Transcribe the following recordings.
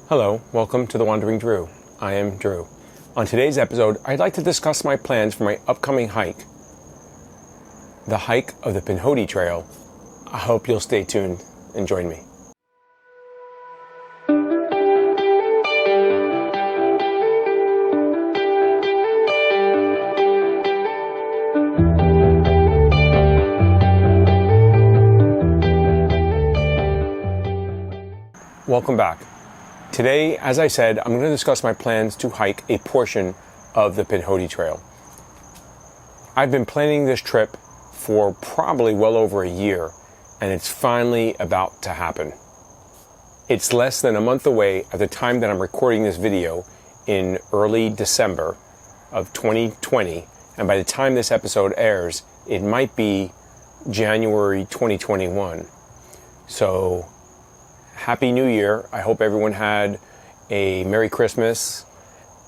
Hello, welcome to The Wandering Drew. I am Drew. On today's episode, I'd like to discuss my plans for my upcoming hike, the hike of the Pinhoti Trail. I hope you'll stay tuned and join me. Welcome back. Today, as I said, I'm going to discuss my plans to hike a portion of the Pinhoti Trail. I've been planning this trip for probably well over a year, and it's finally about to happen. It's less than a month away at the time that I'm recording this video in early December of 2020, and by the time this episode airs, it might be January 2021. So, Happy New Year. I hope everyone had a Merry Christmas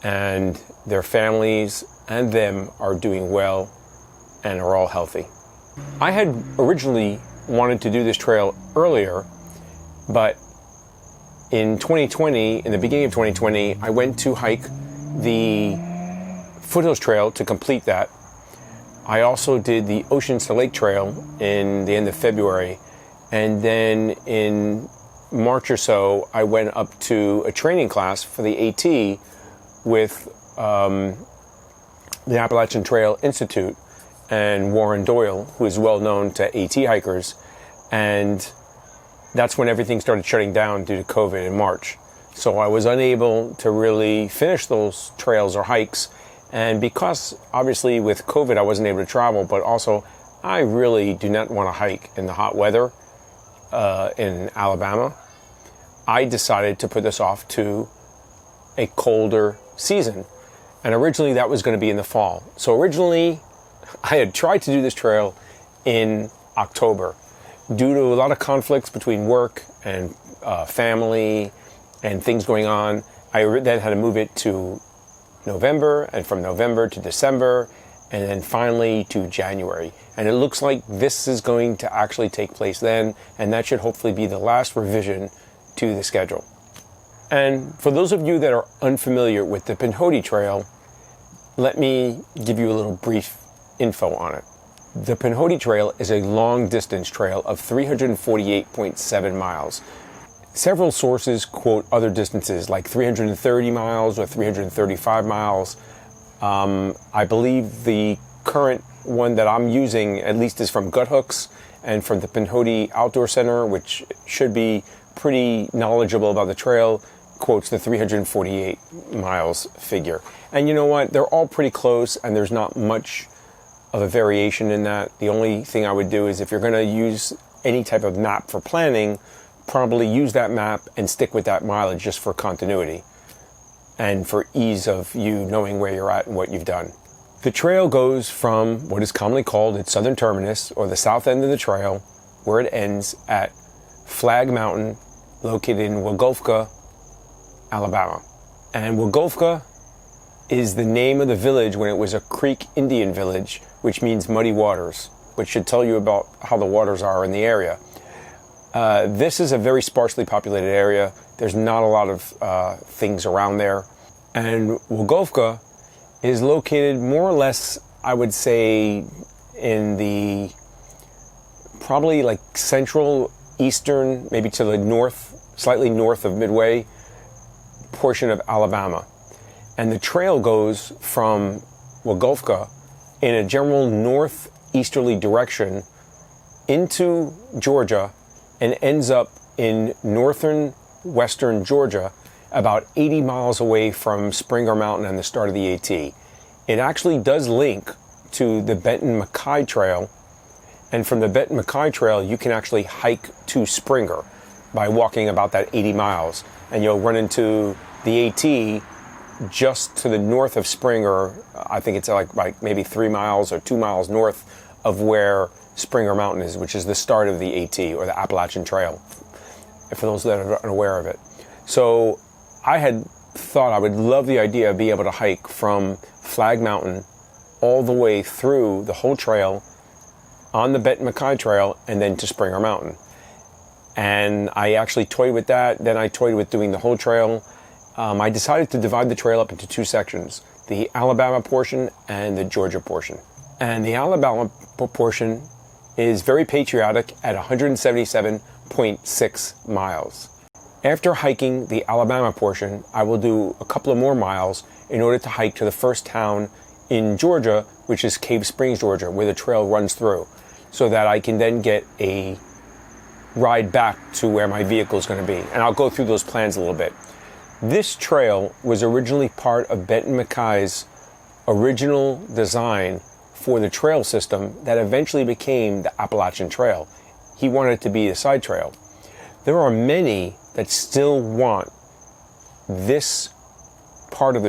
and their families and them are doing well and are all healthy. I had originally wanted to do this trail earlier, but in 2020, in the beginning of 2020, I went to hike the Foothills Trail to complete that. I also did the Oceans to Lake Trail in the end of February, and then in March or so, I went up to a training class for the AT with the Appalachian Trail Institute and Warren Doyle, who is well known to AT hikers. And that's when everything started shutting down due to COVID in March. So I was unable to really finish those trails or hikes. And because obviously with COVID, I wasn't able to travel, but also I really do not want to hike in the hot weather in Alabama. I decided to put this off to a colder season. And originally that was going to be in the fall. So originally I had tried to do this trail in October. Due to a lot of conflicts between work and family and things going on, I then had to move it to November, and from November to December, and then finally to January. And it looks like this is going to actually take place then, and that should hopefully be the last revision to the schedule. And for those of you that are unfamiliar with the Pinhoti Trail, let me give you a little brief info on it. The Pinhoti Trail is a long distance trail of 348.7 miles. Several sources quote other distances like 330 miles or 335 miles. I believe the current one that I'm using at least is from Gut Hooks and from the Pinhoti Outdoor Center, which should be pretty knowledgeable about the trail, quotes the 348 miles figure. And you know what? They're all pretty close and there's not much of a variation in that. The only thing I would do is if you're going to use any type of map for planning, probably use that map and stick with that mileage just for continuity and for ease of you knowing where you're at and what you've done. The trail goes from what is commonly called its southern terminus, or the south end of the trail, where it ends at Flag Mountain, located in Wegovka, Alabama. And Wegovka is the name of the village when it was a Creek Indian village, which means muddy waters, which should tell you about how the waters are in the area. This is a very sparsely populated area. There's not a lot of things around there. And Wegovka is located more or less, I would say, in the probably like central, eastern, maybe to the north, slightly north of Midway portion of Alabama. And the trail goes from Wegovka in a general northeasterly direction into Georgia and ends up in northern western Georgia, about 80 miles away from Springer Mountain and the start of the AT. It actually does link to the Benton-MacKaye Trail, and from the Benton-MacKaye Trail you can actually hike to Springer by walking about that 80 miles, and you'll run into the AT just to the north of Springer. I think it's like maybe 3 miles or 2 miles north of where Springer Mountain is, which is the start of the AT, or the Appalachian Trail, for those that are unaware of it. So I had thought I would love the idea of being able to hike from Flag Mountain all the way through the whole trail on the Benton-MacKaye Trail and then to Springer Mountain. And I actually toyed with that. Then I toyed with doing the whole trail. I decided to divide the trail up into two sections, the Alabama portion and the Georgia portion. And the Alabama portion is very patriotic at 177.6 miles. After hiking the Alabama portion, I will do a couple of more miles in order to hike to the first town in Georgia, which is Cave Springs, Georgia, where the trail runs through, so that I can then get a ride back to where my vehicle is going to be. And I'll go through those plans a little bit. This trail was originally part of Benton MacKay's original design for the trail system that eventually became the Appalachian Trail. He wanted it to be a side trail. There are many that still want this part of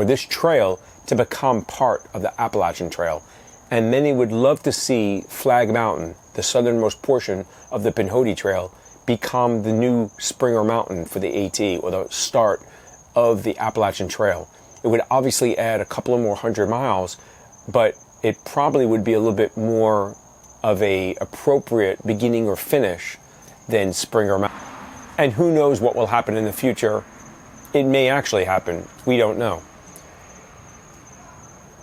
this trail to become part of the Appalachian Trail. And many would love to see Flag Mountain, the southernmost portion of the Pinhoti Trail, become the new Springer Mountain for the AT, or the start of the Appalachian Trail. It would obviously add a couple of more 100 miles, but it probably would be a little bit more of a appropriate beginning or finish than Springer Mountain. And who knows what will happen in the future. It may actually happen. We don't know.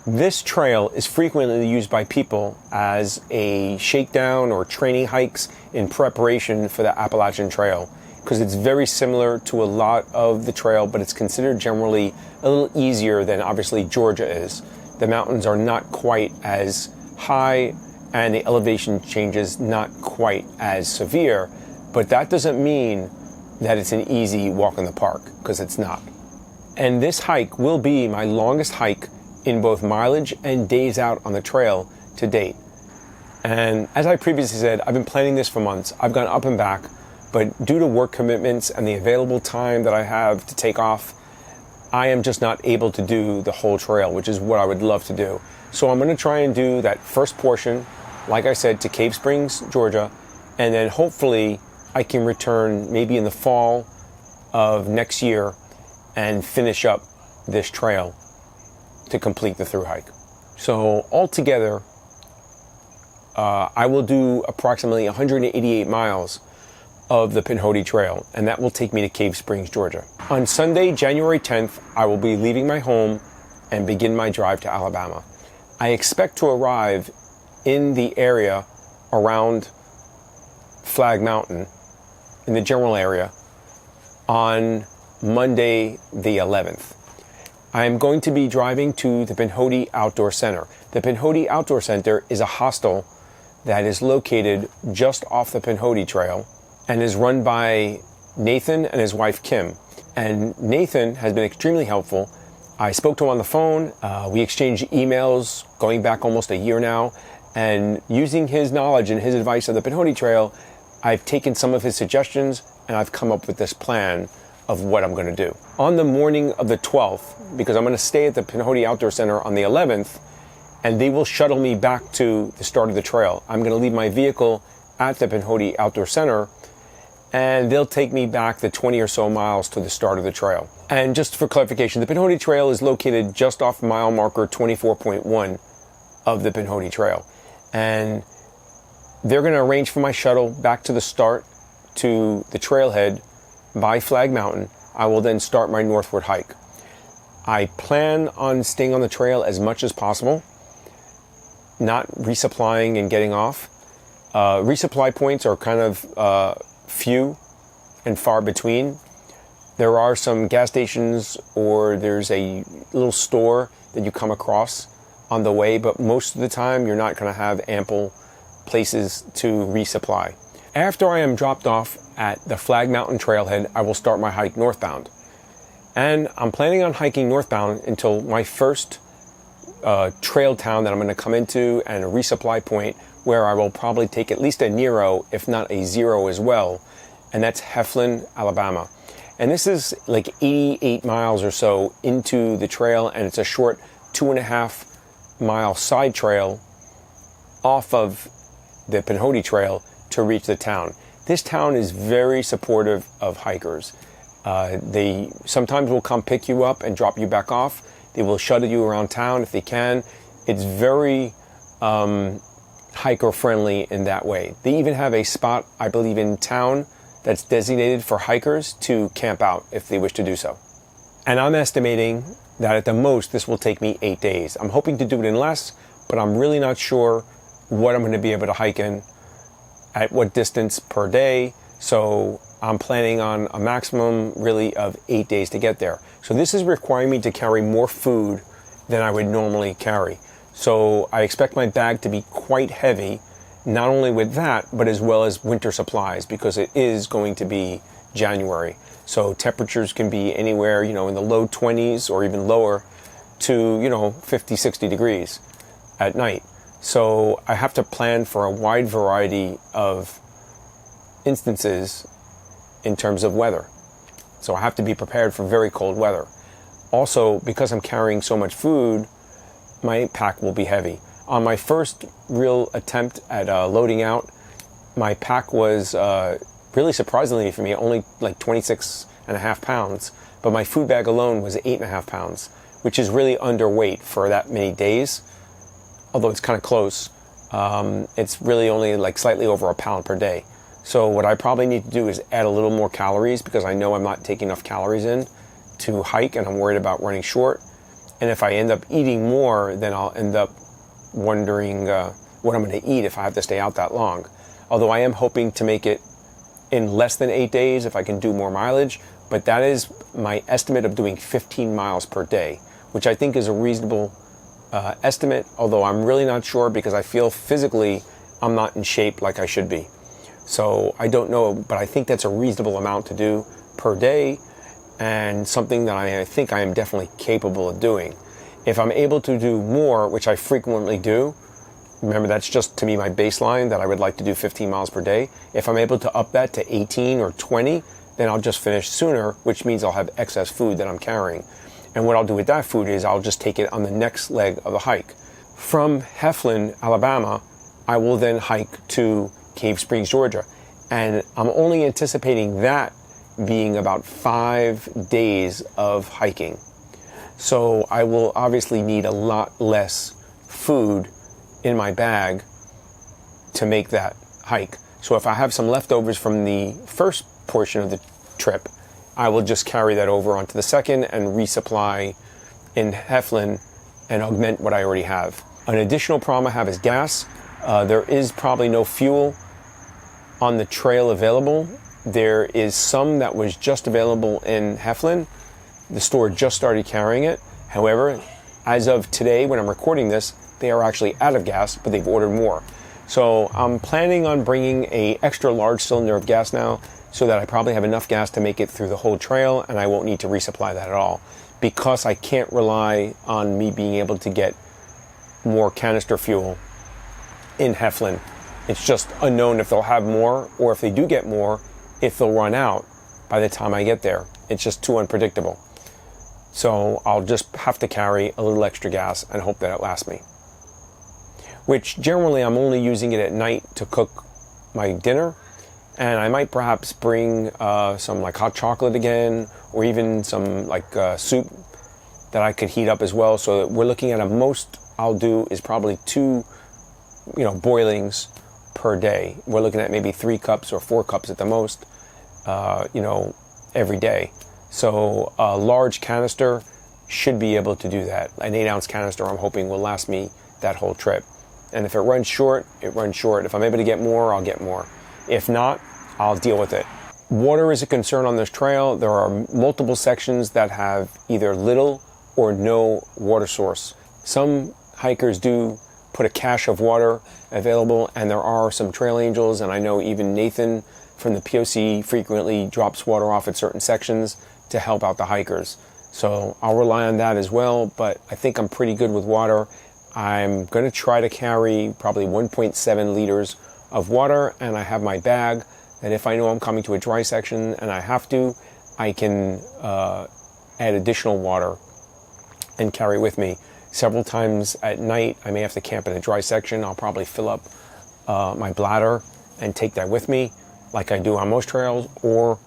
This trail is frequently used by people as a shakedown or training hikes in preparation for the Appalachian Trail, because it's very similar to a lot of the trail, but it's considered generally a little easier than obviously Georgia is. The mountains are not quite as high and the elevation changes not quite as severe, but that doesn't mean that it's an easy walk in the park, because it's not. And this hike will be my longest hike in both mileage and days out on the trail to date. And as I previously said, I've been planning this for months. I've gone up and back, but due to work commitments and the available time that I have to take off, I am just not able to do the whole trail, which is what I would love to do. So I'm going to try and do that first portion, like I said, to Cave Springs, Georgia, and then hopefully I can return maybe in the fall of next year and finish up this trail to complete the through hike. So altogether, I will do approximately 188 miles of the Pinhoti Trail, and that will take me to Cave Springs, Georgia. On Sunday, January 10th, I will be leaving my home and begin my drive to Alabama. I expect to arrive in the area around Flag Mountain, in the general area, on Monday the 11th. I am going to be driving to the Pinhoti Outdoor Center. The Pinhoti Outdoor Center is a hostel that is located just off the Pinhoti Trail and is run by Nathan and his wife Kim. And Nathan has been extremely helpful. I spoke to him on the phone. We exchanged emails going back almost a year now. And using his knowledge and his advice of the Pinhoti Trail, I've taken some of his suggestions and I've come up with this plan of what I'm going to do. On the morning of the 12th, because I'm going to stay at the Pinhoti Outdoor Center on the 11th, and they will shuttle me back to the start of the trail. I'm going to leave my vehicle at the Pinhoti Outdoor Center, and they'll take me back the 20 or so miles to the start of the trail. And just for clarification, the Pinhoti Trail is located just off mile marker 24.1 of the Pinhoti Trail. And they're going to arrange for my shuttle back to the start to the trailhead by Flag Mountain. I will then start my northward hike. I plan on staying on the trail as much as possible, not resupplying and getting off. Resupply points are kind of few and far between. There are some gas stations or there's a little store that you come across on the way, but most of the time you're not going to have ample places to resupply. After I am dropped off at the Flag Mountain trailhead, I will start my hike northbound. And I'm planning on hiking northbound until my first trail town that I'm going to come into and a resupply point where I will probably take at least a Nero, if not a zero as well, and that's Heflin, Alabama. And this is like 88 miles or so into the trail, and it's a short 2.5 mile side trail off of the Pinhoti Trail to reach the town. This town is very supportive of hikers. They sometimes will come pick you up and drop you back off. They will shuttle you around town if they can. It's very hiker friendly in that way. They even have a spot, I believe, in town that's designated for hikers to camp out if they wish to do so. And I'm estimating that at the most this will take me 8 days. I'm hoping to do it in less, but I'm really not sure what I'm going to be able to hike in, at what distance per day. So I'm planning on a maximum really of 8 days to get there. So this is requiring me to carry more food than I would normally carry. So I expect my bag to be quite heavy, not only with that, but as well as winter supplies, because it is going to be January. So temperatures can be anywhere, in the low 20s or even lower to, 50, 60 degrees at night. So I have to plan for a wide variety of instances in terms of weather. So I have to be prepared for very cold weather. Also, because I'm carrying so much food, my pack will be heavy. On my first real attempt at loading out, my pack was really surprisingly for me only like 26.5 pounds, but my food bag alone was 8.5 pounds, which is really underweight for that many days. Although it's kind of close, it's really only like slightly over a pound per day. So what I probably need to do is add a little more calories, because I know I'm not taking enough calories in to hike, and I'm worried about running short. And if I end up eating more, then I'll end up wondering what I'm going to eat if I have to stay out that long. Although I am hoping to make it in less than 8 days if I can do more mileage, but that is my estimate of doing 15 miles per day, which I think is a reasonable estimate, although I'm really not sure, because I feel physically I'm not in shape like I should be. So I don't know, but I think that's a reasonable amount to do per day, and something that I think I am definitely capable of doing. If I'm able to do more, which I frequently do, remember that's just to me my baseline, that I would like to do 15 miles per day. If I'm able to up that to 18 or 20, then I'll just finish sooner, which means I'll have excess food that I'm carrying. And what I'll do with that food is I'll just take it on the next leg of the hike. From Heflin, Alabama, I will then hike to Cave Springs, Georgia. And I'm only anticipating that being about 5 days of hiking. So I will obviously need a lot less food in my bag to make that hike. So if I have some leftovers from the first portion of the trip, I will just carry that over onto the second and resupply in Heflin and augment what I already have. An additional problem I have is gas. There is probably no fuel on the trail available. There is some that was just available in Heflin. The store just started carrying it. However, as of today, when I'm recording this, they are actually out of gas, but they've ordered more. So I'm planning on bringing a extra large cylinder of gas now, so that I probably have enough gas to make it through the whole trail, and I won't need to resupply that at all, because I can't rely on me being able to get more canister fuel in Heflin. It's just unknown if they'll have more, or if they do get more, if they'll run out by the time I get there. It's just too unpredictable. So I'll just have to carry a little extra gas and hope that it lasts me. Which generally I'm only using it at night to cook my dinner, and I might perhaps bring some like hot chocolate again, or even some like soup that I could heat up as well. So that we're looking at most I'll do is probably 2 boilings per day. We're looking at maybe 3 cups or 4 cups at the most, every day. So a large canister should be able to do that. An 8-ounce canister I'm hoping will last me that whole trip. And if it runs short, it runs short. If I'm able to get more, I'll get more. If not, I'll deal with it. Water is a concern on this trail. There are multiple sections that have either little or no water source. Some hikers do put a cache of water available, and there are some trail angels, and I know even Nathan from the POC frequently drops water off at certain sections to help out the hikers. So I'll rely on that as well, but I think I'm pretty good with water. I'm going to try to carry probably 1.7 liters of water, and I have my bag, and if I know I'm coming to a dry section and I have to, I can add additional water and carry with me. Several times at night, I may have to camp in a dry section. I'll probably fill up my bladder and take that with me, like I do on most trails. Or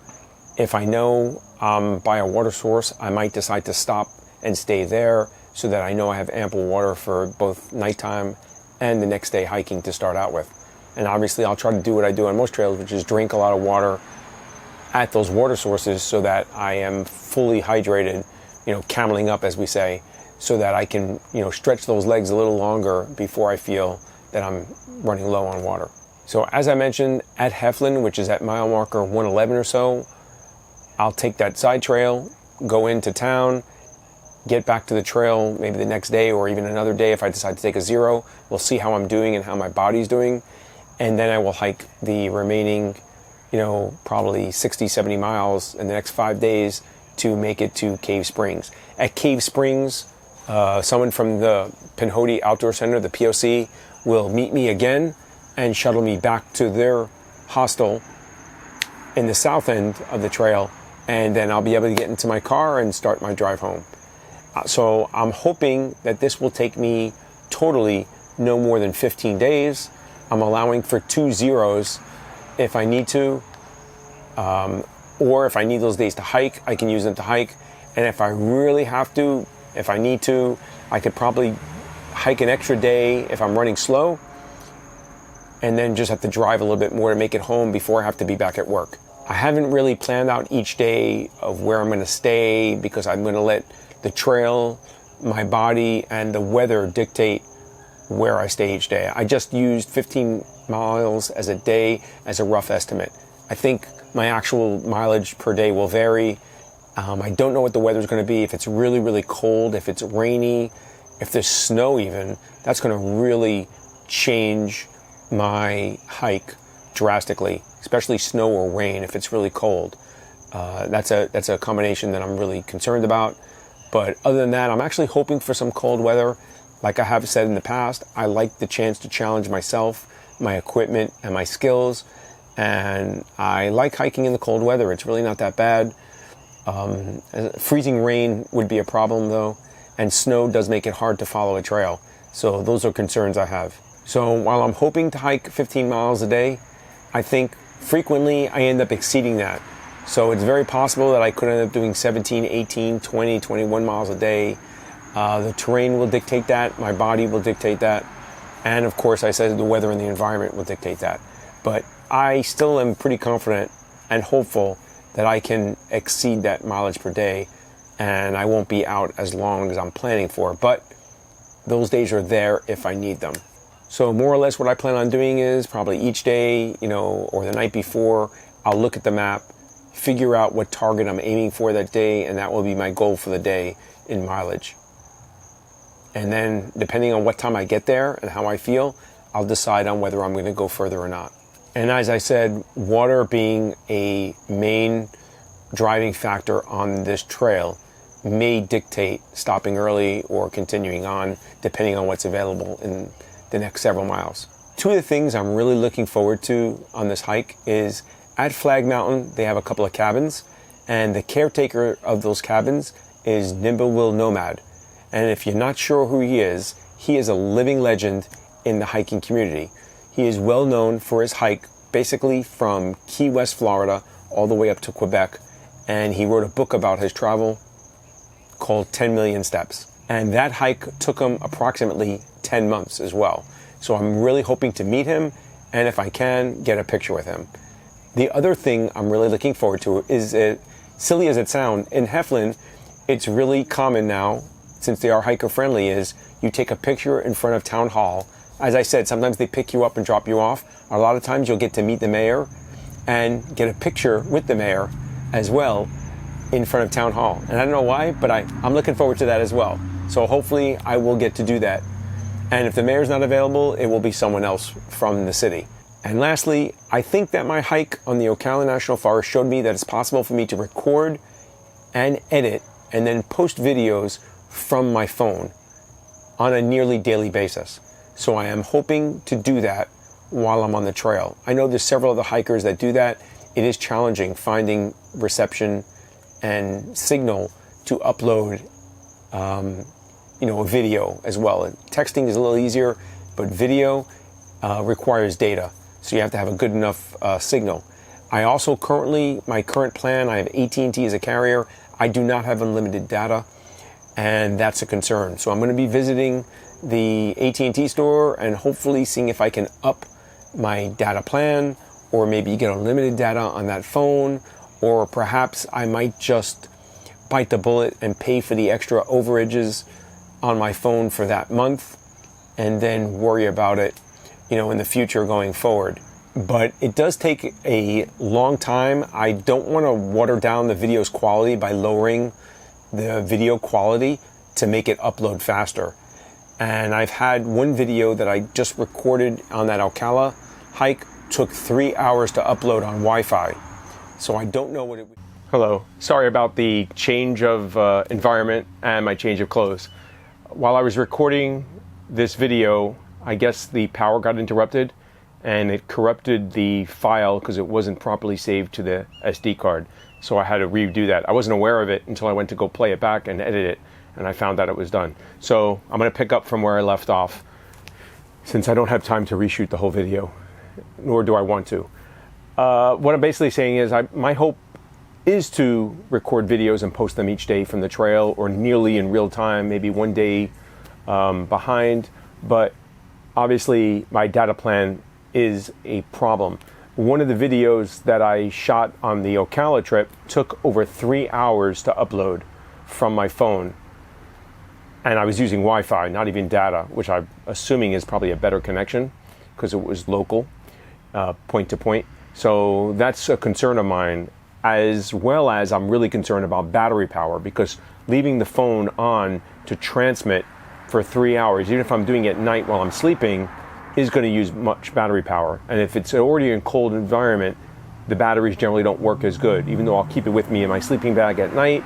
if I know I'm by a water source, I might decide to stop and stay there so that I know I have ample water for both nighttime and the next day hiking to start out with. And obviously I'll try to do what I do on most trails, which is drink a lot of water at those water sources so that I am fully hydrated, cameling up as we say, so that I can, stretch those legs a little longer before I feel that I'm running low on water. So as I mentioned, at Heflin, which is at mile marker 111 or so, I'll take that side trail, go into town, get back to the trail maybe the next day or even another day if I decide to take a zero. We'll see how I'm doing and how my body's doing. And then I will hike the remaining, probably 60, 70 miles in the next 5 days to make it to Cave Springs. At Cave Springs, someone from the Pinhoti Outdoor Center, the POC, will meet me again and shuttle me back to their hostel in the south end of the trail, and then I'll be able to get into my car and start my drive home. So I'm hoping that this will take me totally no more than 15 days. I'm allowing for 2 zeros if I need to, or if I need those days to hike, I can use them to hike. And if I really have to, if I need to, I could probably hike an extra day if I'm running slow, and then just have to drive a little bit more to make it home before I have to be back at work. I haven't really planned out each day of where I'm going to stay because I'm going to let the trail, my body, and the weather dictate where I stay each day. I just used 15 miles as a day as a rough estimate. I think my actual mileage per day will vary. I don't know what the weather's going to be. If it's really, really cold, if it's rainy, if there's snow even, that's going to really change my hike drastically, especially snow or rain if it's really cold. That's a combination that I'm really concerned about. But other than that, I'm actually hoping for some cold weather. Like I have said in the past, I like the chance to challenge myself, my equipment, and my skills. And I like hiking in the cold weather. It's really not that bad. Freezing rain would be a problem though, and snow does make it hard to follow a trail. So those are concerns I have. So while I'm hoping to hike 15 miles a day, I think frequently I end up exceeding that. So it's very possible that I could end up doing 17, 18, 20, 21 miles a day. The terrain will dictate that, my body will dictate that, and of course I said the weather and the environment will dictate that. But I still am pretty confident and hopeful that I can exceed that mileage per day, and I won't be out as long as I'm planning for, but those days are there if I need them. So more or less what I plan on doing is probably each day, or the night before, I'll look at the map, figure out what target I'm aiming for that day, and that will be my goal for the day in mileage. And then depending on what time I get there and how I feel, I'll decide on whether I'm going to go further or not. And as I said, water being a main driving factor on this trail may dictate stopping early or continuing on, depending on what's available in the next several miles. Two of the things I'm really looking forward to on this hike is at Flag Mountain, they have a couple of cabins, and the caretaker of those cabins is Nimblewill Nomad. And if you're not sure who he is a living legend in the hiking community. He is well known for his hike basically from Key West, Florida, all the way up to Quebec. And he wrote a book about his travel called 10 Million Steps. And that hike took him approximately 10 months as well. So I'm really hoping to meet him, and if I can, get a picture with him. The other thing I'm really looking forward to is, silly as it sounds, in Heflin, it's really common now, since they are hiker friendly, is you take a picture in front of Town Hall. As I said, sometimes they pick you up and drop you off. A lot of times you'll get to meet the mayor and get a picture with the mayor as well in front of Town Hall. And I don't know why, but I'm looking forward to that as well. So hopefully I will get to do that. And if the mayor's not available, it will be someone else from the city. And lastly, I think that my hike on the Ocala National Forest showed me that it's possible for me to record and edit and then post videos from my phone on a nearly daily basis. So I am hoping to do that while I'm on the trail. I know there's several other hikers that do that. It is challenging finding reception and signal to upload a video as well. Texting is a little easier, but video requires data. So you have to have a good enough signal. I also my current plan, I have AT&T as a carrier. I do not have unlimited data, and that's a concern. So I'm going to be visiting the AT&T store and hopefully seeing if I can up my data plan, or maybe get unlimited data on that phone, or perhaps I might just bite the bullet and pay for the extra overages on my phone for that month and then worry about it, in the future going forward. But it does take a long time. I don't want to water down the video's quality by lowering the video quality to make it upload faster. And I've had one video that I just recorded on that Ocala hike, took 3 hours to upload on Wi-Fi. So I don't know what it would. Hello, sorry about the change of environment and my change of clothes. While I was recording this video, I guess the power got interrupted and it corrupted the file because it wasn't properly saved to the SD card. So I had to redo that. I wasn't aware of it until I went to go play it back and edit it, and I found out it was done. So I'm gonna pick up from where I left off, since I don't have time to reshoot the whole video, nor do I want to. What I'm basically saying is my hope is to record videos and post them each day from the trail, or nearly in real time, maybe one day behind. But obviously my data plan is a problem. One of the videos that I shot on the Ocala trip took over 3 hours to upload from my phone. And I was using Wi-Fi, not even data, which I'm assuming is probably a better connection because it was local, point to point. So that's a concern of mine, as well as I'm really concerned about battery power, because leaving the phone on to transmit for 3 hours, even if I'm doing it at night while I'm sleeping, is going to use much battery power. And if it's already in a cold environment, the batteries generally don't work as good. Even though I'll keep it with me in my sleeping bag at night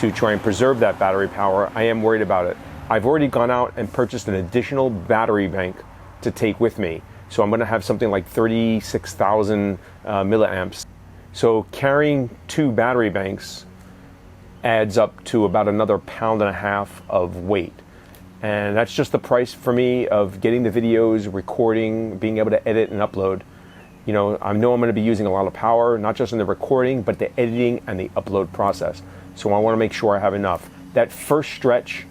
to try and preserve that battery power, I am worried about it. I've already gone out and purchased an additional battery bank to take with me. So I'm going to have something like 36,000 milliamps. So carrying 2 battery banks adds up to about another 1.5 pounds of weight. And that's just the price for me of getting the videos, recording, being able to edit and upload. I know I'm going to be using a lot of power, not just in the recording, but the editing and the upload process. So I want to make sure I have enough. That first stretch,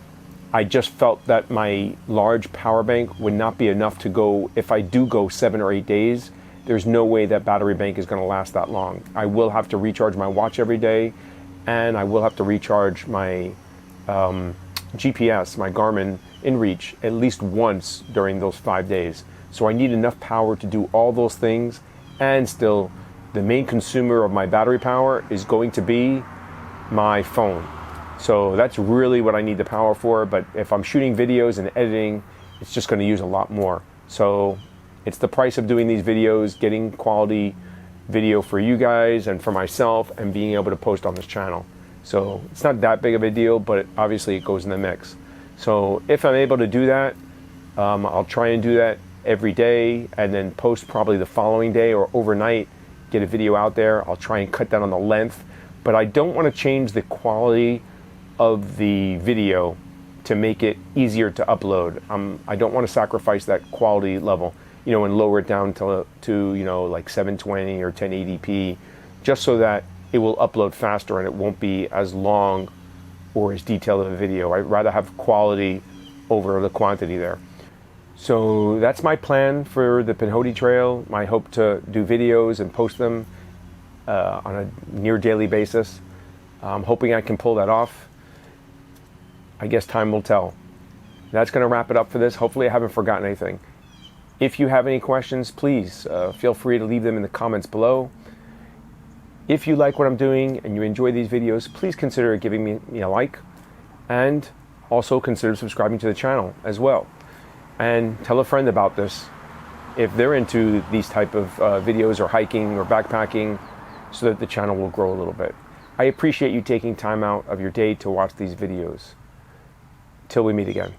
I just felt that my large power bank would not be enough to go. If I do go 7 or 8 days, there's no way that battery bank is going to last that long. I will have to recharge my watch every day, and I will have to recharge my GPS, my Garmin InReach, at least once during those 5 days. So I need enough power to do all those things, and still the main consumer of my battery power is going to be my phone. So that's really what I need the power for. But if I'm shooting videos and editing, it's just going to use a lot more. So it's the price of doing these videos, getting quality video for you guys and for myself, and being able to post on this channel. So it's not that big of a deal, but obviously it goes in the mix. So if I'm able to do that, I'll try and do that every day, and then post probably the following day or overnight, get a video out there. I'll try and cut down on the length, but I don't want to change the quality of the video to make it easier to upload. I don't want to sacrifice that quality level, and lower it down to like 720 or 1080p, just so that it will upload faster and it won't be as long or as detailed of a video. I'd rather have quality over the quantity there. So that's my plan for the Pinhoti Trail. I hope to do videos and post them on a near daily basis. I'm hoping I can pull that off. I guess time will tell. That's going to wrap it up for this. Hopefully I haven't forgotten anything. If you have any questions, please feel free to leave them in the comments below. If you like what I'm doing and you enjoy these videos, please consider giving me a like, and also consider subscribing to the channel as well. And tell a friend about this if they're into these type of videos or hiking or backpacking, so that the channel will grow a little bit. I appreciate you taking time out of your day to watch these videos. Till we meet again.